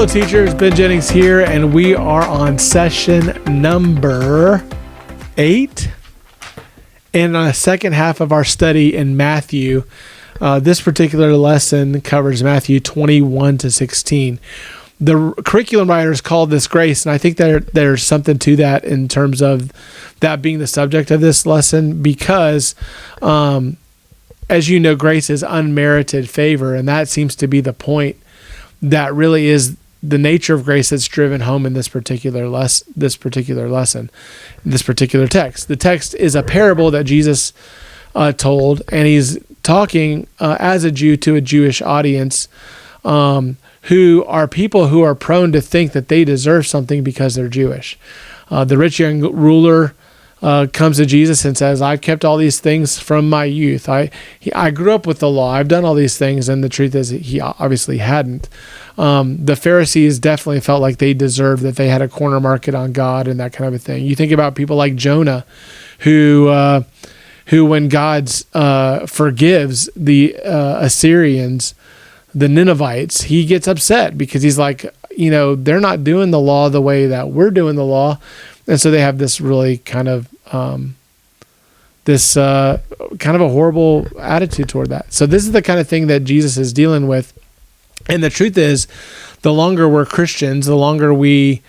Hello, teachers. Ben Jennings here, and we are on session number 8 in the second half of our study in Matthew. This particular lesson covers Matthew 21 to 16. The curriculum writers called this grace, and I think there's something to that in terms of that being the subject of this lesson because, as you know, grace is unmerited favor, and that seems to be the point that really is the nature of grace that's driven home in this particular lesson, this particular text. The text is a parable that Jesus told, and he's talking as a Jew to a Jewish audience who are people who are prone to think that they deserve something because they're Jewish. The rich young ruler comes to Jesus and says, I've kept all these things from my youth. I grew up with the law. I've done all these things. And the truth is he obviously hadn't. The Pharisees definitely felt like they deserved, that they had a corner market on God and that kind of a thing. You think about people like Jonah, who when God forgives the Assyrians, the Ninevites, he gets upset because he's like, they're not doing the law the way that we're doing the law. And so they have this really kind of a horrible attitude toward that. So this is the kind of thing that Jesus is dealing with. And the truth is, the longer we're Christians, the longer we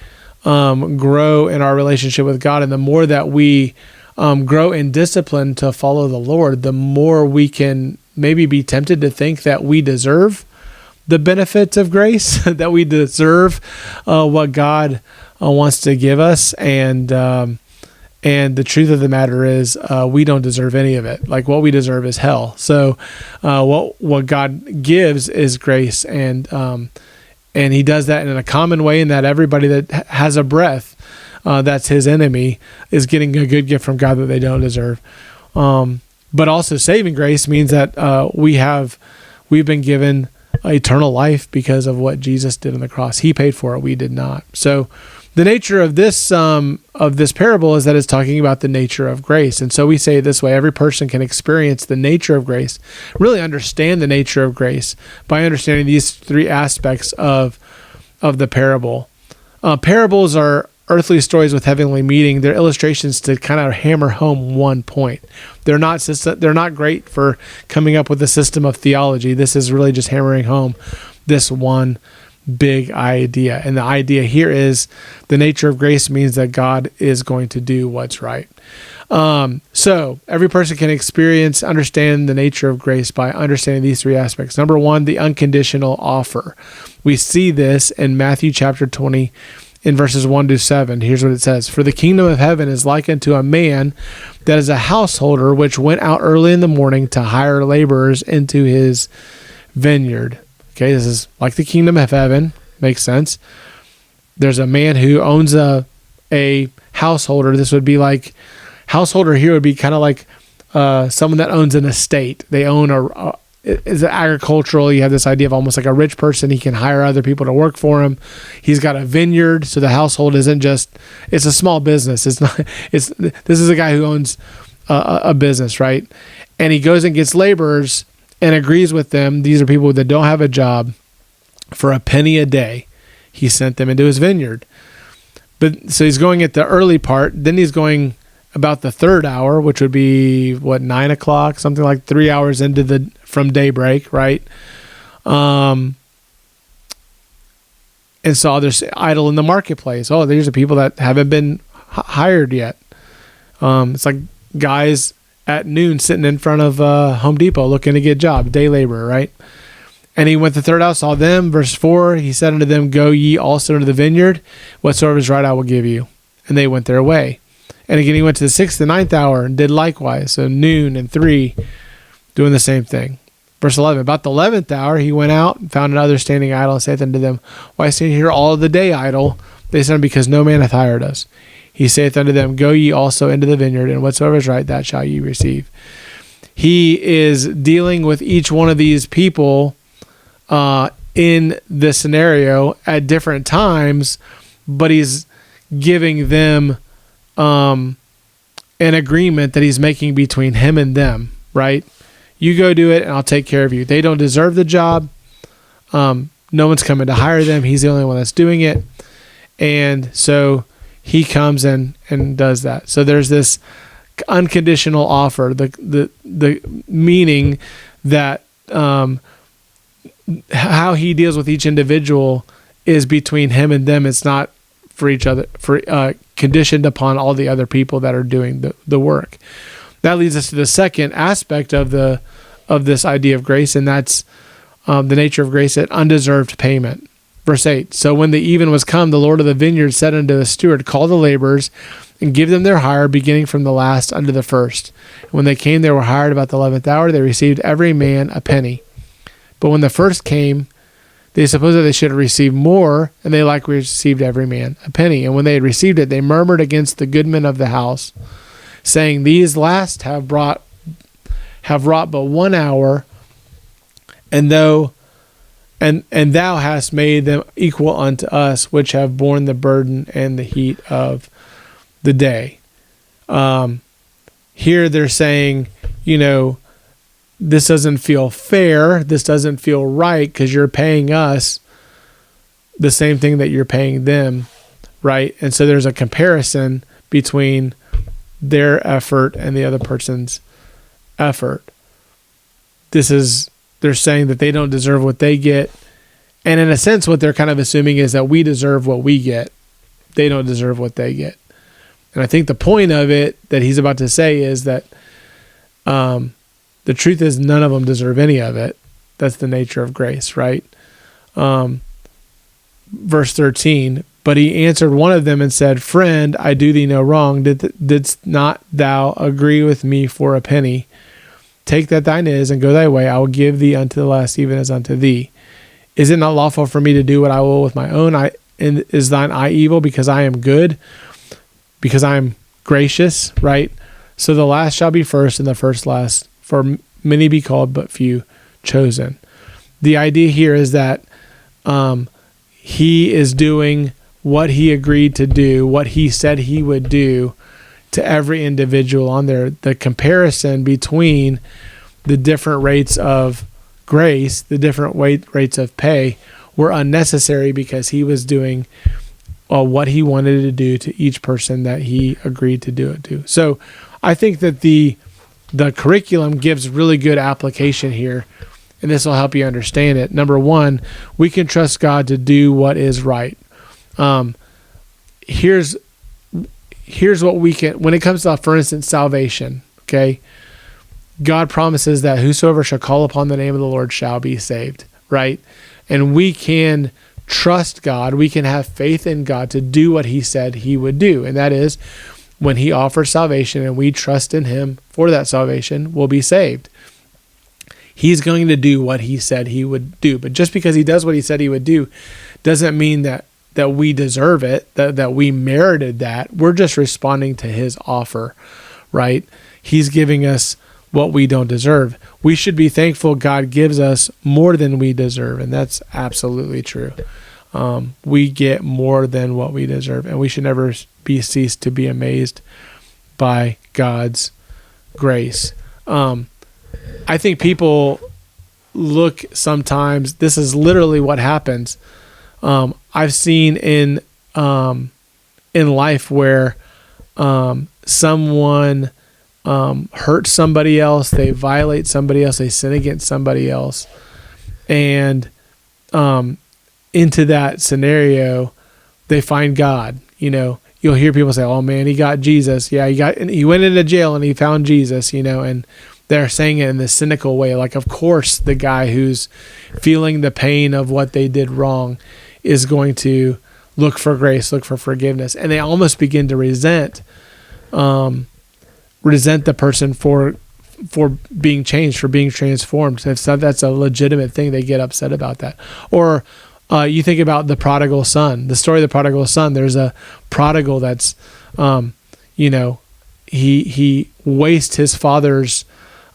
grow in our relationship with God, and the more that we grow in discipline to follow the Lord, the more we can maybe be tempted to think that we deserve the benefits of grace, that we deserve what God wants to give us, and the truth of the matter is we don't deserve any of it. Like, what we deserve is hell. So what God gives is grace, and he does that in a common way, in that everybody that has a breath that's his enemy is getting a good gift from God that they don't deserve. But also saving grace means that we've been given eternal life because of what Jesus did on the cross. He paid for it. We did not. So the nature of this parable is that it's talking about the nature of grace. And so we say it this way: every person can experience the nature of grace, really understand the nature of grace by understanding these 3 aspects of the parable. Parables are earthly stories with heavenly meaning. They're illustrations to kind of hammer home one point. They're not great for coming up with a system of theology. This is really just hammering home this one big idea. And the idea here is the nature of grace means that God is going to do what's right. So every person can understand the nature of grace by understanding these 3 aspects. Number 1, the unconditional offer. We see this in Matthew chapter 20 in verses 1 to 7. Here's what it says: For the kingdom of heaven is likened to a man that is a householder, which went out early in the morning to hire laborers into his vineyard. Okay, this is like the kingdom of heaven. Makes sense. There's a man who owns a householder. This would be like, householder here would be kind of like someone that owns an estate. They own is agricultural. You have this idea of almost like a rich person. He can hire other people to work for him. He's got a vineyard, so the household isn't just, it's a small business. This is a guy who owns a business, right? And he goes and gets laborers and agrees with them. These are people that don't have a job. For a penny a day, he sent them into his vineyard. But so he's going at the early part. Then he's going about the 3rd hour, which would be 9 o'clock, something like 3 hours from daybreak, right? And saw others idle in the marketplace. Oh, these are people that haven't been hired yet. It's like guys at noon sitting in front of Home Depot looking to get a job, day laborer, right? And he went the 3rd hour, saw them. Verse 4, he said unto them, Go ye also into the vineyard, whatsoever is right I will give you. And they went their way. And again, he went to the 6th and 9th hour and did likewise. So noon and 3, doing the same thing. Verse 11, about the 11th hour, he went out and found another standing idle and saith unto them, Why stand here all the day idle? They said, Because no man hath hired us. He saith unto them, Go ye also into the vineyard, and whatsoever is right, that shall ye receive. He is dealing with each one of these people in this scenario at different times, but he's giving them an agreement that he's making between him and them, right? You go do it and I'll take care of you. They don't deserve the job. no one's coming to hire them. He's the only one that's doing it. And so he comes and does that. So there's this unconditional offer, the meaning that how he deals with each individual is between him and them. It's not for each other, conditioned upon all the other people that are doing the work. That leads us to the second aspect of this idea of grace, and that's the nature of grace at undeserved payment. Verse 8, so when the even was come, the Lord of the vineyard said unto the steward, call the laborers and give them their hire, beginning from the last unto the first. And when they came, they were hired about the 11th hour. They received every man a penny. But when the first came, they supposed that they should have received more, and they likewise received every man a penny. And when they had received it, they murmured against the goodman of the house, saying, these last have wrought but 1 hour, and thou hast made them equal unto us, which have borne the burden and the heat of the day. Here they're saying, this doesn't feel fair. This doesn't feel right because you're paying us the same thing that you're paying them, right? And so there's a comparison between their effort and the other person's effort. They're saying that they don't deserve what they get. And in a sense, what they're kind of assuming is that we deserve what we get. They don't deserve what they get. And I think the point of it that he's about to say is that the truth is none of them deserve any of it. That's the nature of grace, right? Verse 13, but he answered one of them and said, friend, I do thee no wrong. Didst not thou agree with me for a penny? Take that thine is, and go thy way. I will give thee unto the last, even as unto thee. Is it not lawful for me to do what I will with my own? And is thine eye evil because I am good? Because I am gracious, right? So the last shall be first, and the first last. For many be called, but few chosen. The idea here is that he is doing what he agreed to do, what he said he would do to every individual on there. The comparison between the different rates of grace, the different rates of pay, were unnecessary because he was doing what he wanted to do to each person that he agreed to do it to. So I think that the curriculum gives really good application here, and this will help you understand it. Number one, we can trust God to do what is right. Here's what we can, when it comes to, for instance, salvation, okay? God promises that whosoever shall call upon the name of the Lord shall be saved, right? And we can trust God. We can have faith in God to do what he said he would do. And that is, when he offers salvation and we trust in him for that salvation, we'll be saved. He's going to do what he said he would do. But just because he does what he said he would do doesn't mean that we deserve it, that we merited that. We're just responding to his offer, right? He's giving us what we don't deserve. We should be thankful God gives us more than we deserve, and that's absolutely true. We get more than what we deserve, and we should never cease to be amazed by God's grace. I think people look sometimes, this is literally what happens. I've seen in life where someone hurts somebody else, they violate somebody else, they sin against somebody else, and into that scenario, they find God. You'll hear people say, "Oh man, he got Jesus. Yeah, he went into jail and he found Jesus." And they're saying it in this cynical way, like, of course, the guy who's feeling the pain of what they did wrong is going to look for grace, look for forgiveness, and they almost begin to resent the person for being changed, for being transformed. If that's a legitimate thing, they get upset about that. Or you think about the prodigal son, the story of the prodigal son. There's a prodigal that's, he wastes his father's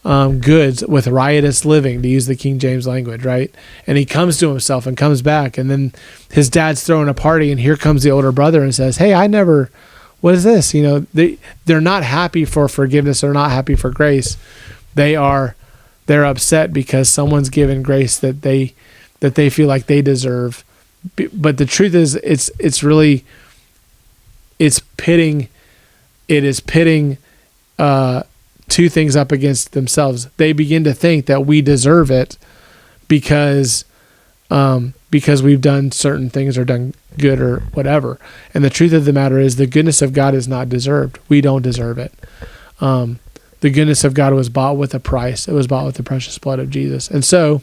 goods with riotous living, to use the King James language, right? And he comes to himself and comes back, and then his dad's throwing a party, and here comes the older brother and says, "Hey, what is this?" They're not happy for forgiveness. They're not happy for grace. They're upset because someone's given grace that they that they feel like they deserve. But the truth is, it is pitting two things up against themselves. They begin to think that we deserve it because we've done certain things or done good or whatever. And the truth of the matter is, the goodness of God is not deserved. We don't deserve it. The goodness of God was bought with a price. It was bought with the precious blood of Jesus. And so,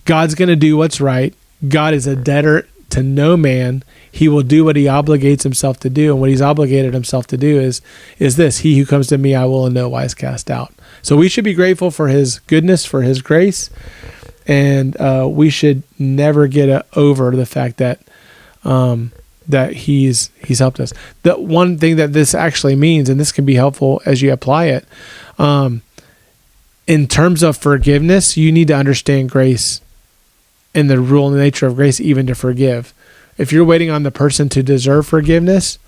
God's going to do what's right. God is a debtor to no man. He will do what he obligates himself to do. And what he's obligated himself to do is this: he who comes to me, I will in no wise cast out. So we should be grateful for his goodness, for his grace. And we should never get over the fact that he's helped us. The one thing that this actually means, and this can be helpful as you apply it, in terms of forgiveness, you need to understand grace and the rule and the nature of grace, even to forgive. If you're waiting on the person to deserve forgiveness,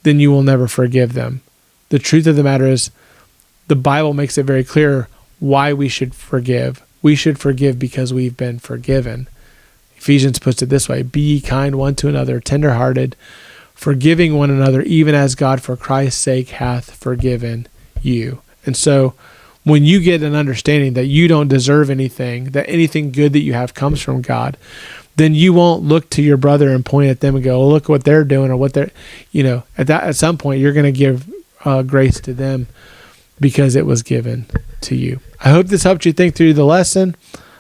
then you will never forgive them. The truth of the matter is, the Bible makes it very clear why we should forgive. We should forgive because we've been forgiven. Ephesians puts it this way: be ye kind one to another, tenderhearted, forgiving one another, even as God for Christ's sake hath forgiven you. And so when you get an understanding that you don't deserve anything, that anything good that you have comes from God, then you won't look to your brother and point at them and go, oh, look what they're doing, or what they're, at some point you're going to give grace to them because it was given to you. I hope this helped you think through the lesson.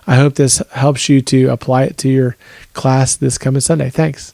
I hope this helps you to apply it to your class this coming Sunday. Thanks.